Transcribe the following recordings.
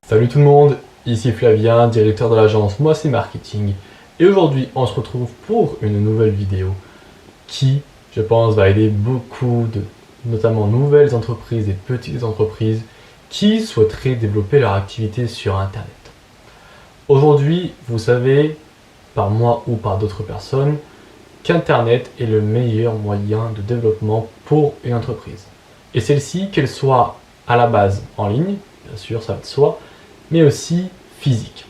Salut tout le monde, ici Flavien, directeur de l'agence Moi c'est Marketing. Et aujourd'hui, on se retrouve pour une nouvelle vidéo qui, je pense, va aider beaucoup de, notamment nouvelles entreprises et petites entreprises qui souhaiteraient développer leur activité sur Internet. Aujourd'hui, vous savez, par moi ou par d'autres personnes, qu'Internet est le meilleur moyen de développement pour une entreprise. Et celle-ci, qu'elle soit à la base en ligne, bien sûr, ça va de soi, mais aussi physique.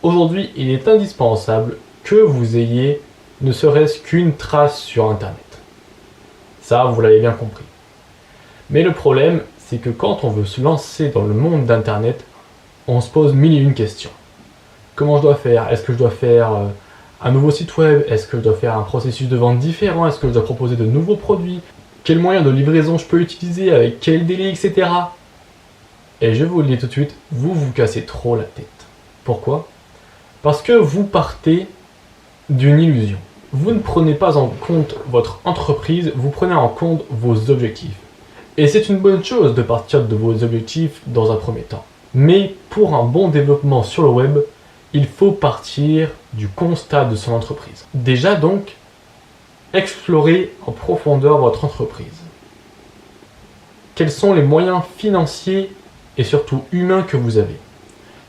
Aujourd'hui, il est indispensable que vous ayez ne serait-ce qu'une trace sur Internet. Ça, vous l'avez bien compris. Mais le problème, c'est que quand on veut se lancer dans le monde d'Internet, on se pose mille et une questions. Comment je dois faire? Est-ce que je dois faire un nouveau site web? Est-ce que je dois faire un processus de vente différent? Est-ce que je dois proposer de nouveaux produits? Quels moyens de livraison je peux utiliser? Avec quel délai, etc. Et je vous le dis tout de suite, vous vous cassez trop la tête. Pourquoi? Parce que vous partez d'une illusion. Vous ne prenez pas en compte votre entreprise, vous prenez en compte vos objectifs. Et c'est une bonne chose de partir de vos objectifs dans un premier temps. Mais pour un bon développement sur le web, il faut partir du constat de son entreprise. Déjà donc, explorez en profondeur votre entreprise. Quels sont les moyens financiers et surtout humains que vous avez?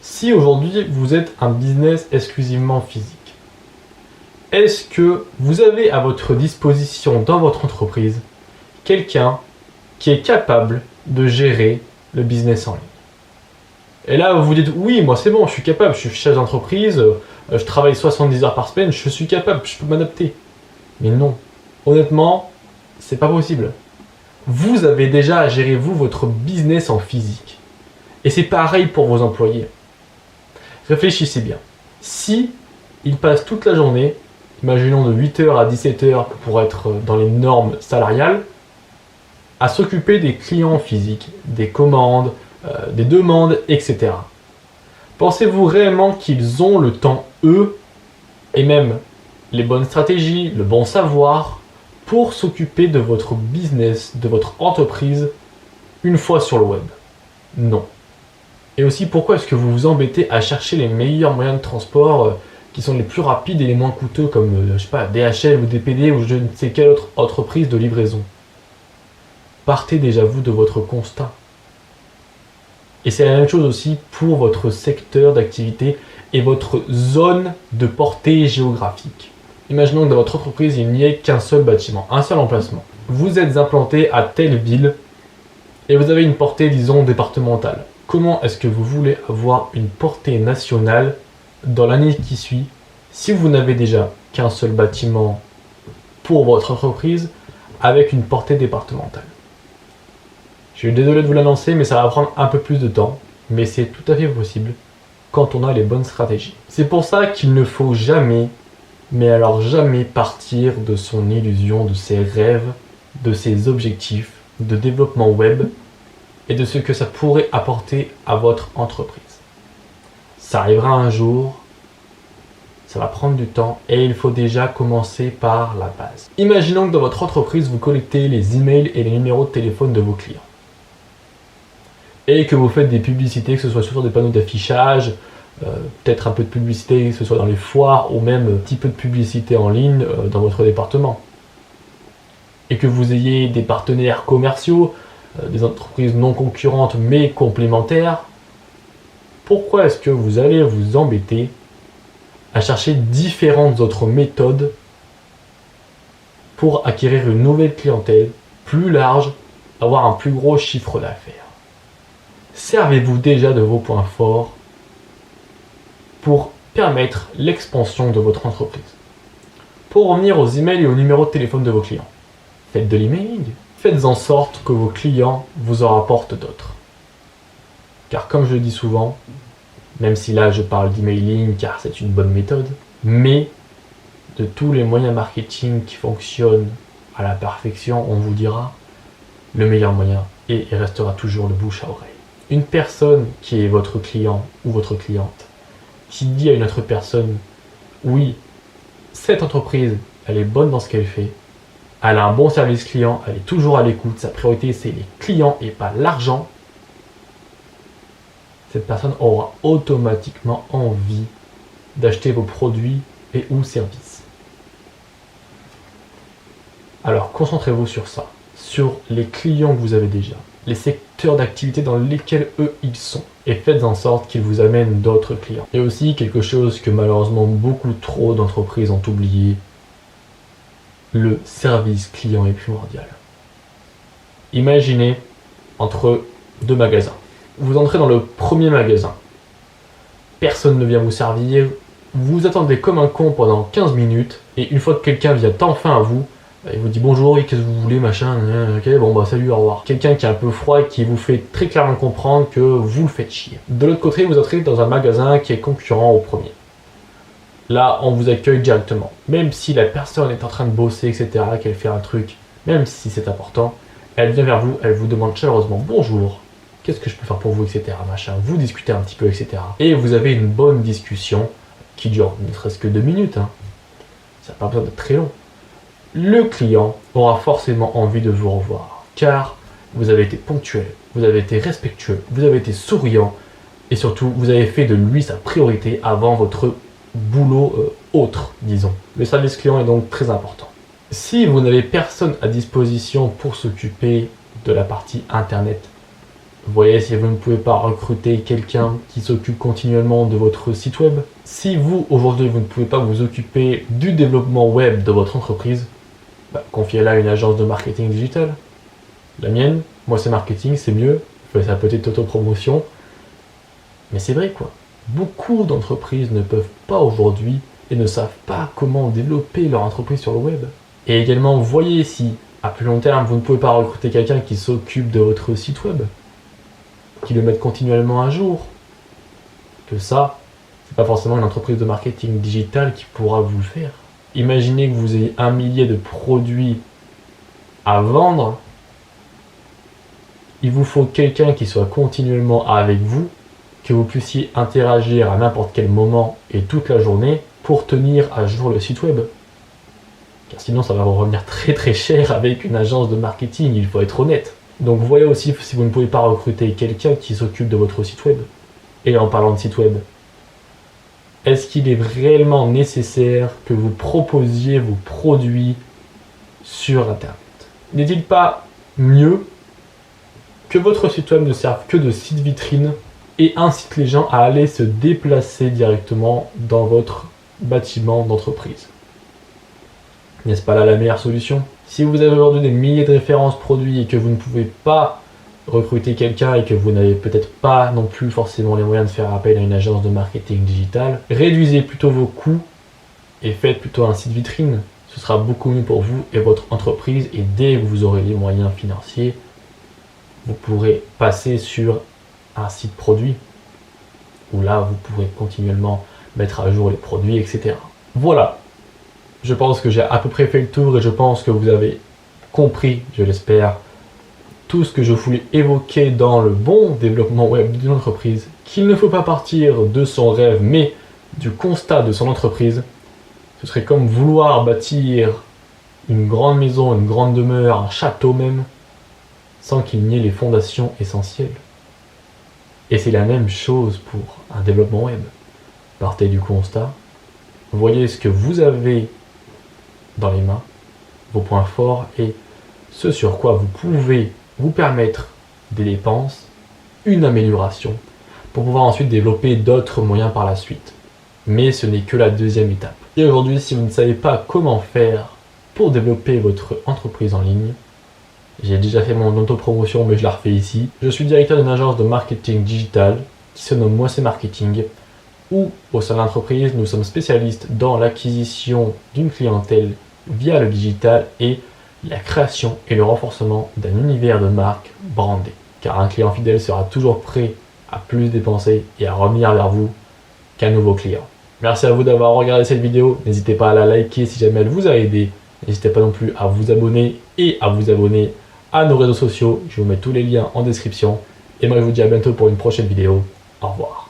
Si aujourd'hui vous êtes un business exclusivement physique, est-ce que vous avez à votre disposition dans votre entreprise quelqu'un qui est capable de gérer le business en ligne? Et là vous vous dites oui, moi c'est bon, je suis capable, je suis chef d'entreprise, je travaille 70 heures par semaine, je suis capable, je peux m'adapter. Mais non, honnêtement, c'est pas possible. Vous avez déjà à gérer vous votre business en physique. Et c'est pareil pour vos employés. Réfléchissez bien. Si ils passent toute la journée, imaginons de 8h à 17h pour être dans les normes salariales, à s'occuper des clients physiques, des commandes, des demandes, etc. Pensez-vous réellement qu'ils ont le temps, eux, et même les bonnes stratégies, le bon savoir, pour s'occuper de votre business, de votre entreprise, une fois sur le web? Non. Et aussi, pourquoi est-ce que vous vous embêtez à chercher les meilleurs moyens de transport qui sont les plus rapides et les moins coûteux comme, je sais pas, DHL ou DPD ou je ne sais quelle autre entreprise de livraison? Partez déjà vous de votre constat. Et c'est la même chose aussi pour votre secteur d'activité et votre zone de portée géographique. Imaginons que dans votre entreprise, il n'y ait qu'un seul bâtiment, un seul emplacement. Vous êtes implanté à telle ville et vous avez une portée, disons, départementale. Comment est-ce que vous voulez avoir une portée nationale dans l'année qui suit si vous n'avez déjà qu'un seul bâtiment pour votre entreprise avec une portée départementale? Je suis désolé de vous l'annoncer, mais ça va prendre un peu plus de temps, mais c'est tout à fait possible quand on a les bonnes stratégies. C'est pour ça qu'il ne faut jamais, mais alors jamais partir de son illusion, de ses rêves, de ses objectifs de développement web et de ce que ça pourrait apporter à votre entreprise. Ça arrivera un jour, ça va prendre du temps et il faut déjà commencer par la base. Imaginons que dans votre entreprise, vous collectez les emails et les numéros de téléphone de vos clients. Et que vous faites des publicités, que ce soit sur des panneaux d'affichage, peut-être un peu de publicité, que ce soit dans les foires ou même un petit peu de publicité en ligne dans votre département. Et que vous ayez des partenaires commerciaux, des entreprises non concurrentes mais complémentaires, pourquoi est-ce que vous allez vous embêter à chercher différentes autres méthodes pour acquérir une nouvelle clientèle plus large, avoir un plus gros chiffre d'affaires? Servez-vous déjà de vos points forts pour permettre l'expansion de votre entreprise. Pour revenir aux emails et aux numéros de téléphone de vos clients, faites de l'emailing. Faites en sorte que vos clients vous en rapportent d'autres. Car comme je le dis souvent, même si là je parle d'emailing car c'est une bonne méthode, mais de tous les moyens marketing qui fonctionnent à la perfection, on vous dira, le meilleur moyen et restera toujours le bouche à oreille. Une personne qui est votre client ou votre cliente, qui dit à une autre personne, oui, cette entreprise, elle est bonne dans ce qu'elle fait, elle a un bon service client, elle est toujours à l'écoute, sa priorité c'est les clients et pas l'argent, cette personne aura automatiquement envie d'acheter vos produits et ou services. Alors concentrez-vous sur ça, sur les clients que vous avez déjà, les secteurs d'activité dans lesquels eux ils sont, et faites en sorte qu'ils vous amènent d'autres clients. Et aussi quelque chose que malheureusement beaucoup trop d'entreprises ont oublié, le service client est primordial. Imaginez entre deux magasins. Vous entrez dans le premier magasin, personne ne vient vous servir, vous attendez comme un con pendant 15 minutes, et une fois que quelqu'un vient enfin à vous, il vous dit bonjour, oui, qu'est-ce que vous voulez, machin, ok, bon bah salut, au revoir. Quelqu'un qui est un peu froid et qui vous fait très clairement comprendre que vous le faites chier. De l'autre côté, vous entrez dans un magasin qui est concurrent au premier. Là, on vous accueille directement. Même si la personne est en train de bosser, etc., qu'elle fait un truc, même si c'est important, elle vient vers vous, elle vous demande chaleureusement bonjour, qu'est-ce que je peux faire pour vous, etc., machin. Vous discutez un petit peu, etc. Et vous avez une bonne discussion qui dure ne serait-ce que 2 minutes. Hein. Ça n'a pas besoin d'être très long. Le client aura forcément envie de vous revoir, car vous avez été ponctuel, vous avez été respectueux, vous avez été souriant, et surtout, vous avez fait de lui sa priorité avant votre boulot autre, disons. Le service client est donc très important. Si vous n'avez personne à disposition pour s'occuper de la partie internet, vous voyez, si vous ne pouvez pas recruter quelqu'un qui s'occupe continuellement de votre site web, si vous, aujourd'hui, vous ne pouvez pas vous occuper du développement web de votre entreprise, confiez-la à une agence de marketing digital. La mienne, moi c'est marketing, c'est mieux, je fais sa petite autopromotion, mais c'est vrai quoi. Beaucoup d'entreprises ne peuvent pas aujourd'hui et ne savent pas comment développer leur entreprise sur le web. Et également, voyez si, à plus long terme, vous ne pouvez pas recruter quelqu'un qui s'occupe de votre site web, qui le mette continuellement à jour. Que ça, c'est pas forcément une entreprise de marketing digital qui pourra vous le faire. Imaginez que vous ayez 1 millier de produits à vendre. Il vous faut quelqu'un qui soit continuellement avec vous, que vous puissiez interagir à n'importe quel moment et toute la journée pour tenir à jour le site web. Car sinon ça va vous revenir très très cher avec une agence de marketing, il faut être honnête. Donc voyez aussi si vous ne pouvez pas recruter quelqu'un qui s'occupe de votre site web. Et en parlant de site web, est-ce qu'il est réellement nécessaire que vous proposiez vos produits sur Internet? N'est-il pas mieux que votre site web ne serve que de site vitrine et incite les gens à aller se déplacer directement dans votre bâtiment d'entreprise? N'est-ce pas là la meilleure solution? Si vous avez aujourd'hui des milliers de références produits et que vous ne pouvez pas recruter quelqu'un et que vous n'avez peut-être pas non plus forcément les moyens de faire appel à une agence de marketing digital, réduisez plutôt vos coûts et faites plutôt un site vitrine. Ce sera beaucoup mieux pour vous et votre entreprise, et dès que vous aurez les moyens financiers, vous pourrez passer sur un site produit où là vous pourrez continuellement mettre à jour les produits, etc. Voilà, je pense que j'ai à peu près fait le tour et je pense que vous avez compris, je l'espère, tout ce que je voulais évoquer dans le bon développement web d'une entreprise, qu'il ne faut pas partir de son rêve mais du constat de son entreprise. Ce serait comme vouloir bâtir une grande maison, une grande demeure, un château même, sans qu'il n'y ait les fondations essentielles. Et c'est la même chose pour un développement web. Partez du constat, voyez ce que vous avez dans les mains, vos points forts et ce sur quoi vous pouvez vous permettre des dépenses, une amélioration, pour pouvoir ensuite développer d'autres moyens par la suite. Mais ce n'est que la deuxième étape. Et aujourd'hui, si vous ne savez pas comment faire pour développer votre entreprise en ligne, j'ai déjà fait mon autopromotion, mais je la refais ici. Je suis directeur d'une agence de marketing digital qui se nomme Moi c'est Marketing, où au sein de l'entreprise, nous sommes spécialistes dans l'acquisition d'une clientèle via le digital et la création et le renforcement d'un univers de marque brandé. Car un client fidèle sera toujours prêt à plus dépenser et à revenir vers vous qu'un nouveau client. Merci à vous d'avoir regardé cette vidéo. N'hésitez pas à la liker si jamais elle vous a aidé. N'hésitez pas non plus à vous abonner et à vous abonner à nos réseaux sociaux. Je vous mets tous les liens en description. Et moi je vous dis à bientôt pour une prochaine vidéo. Au revoir.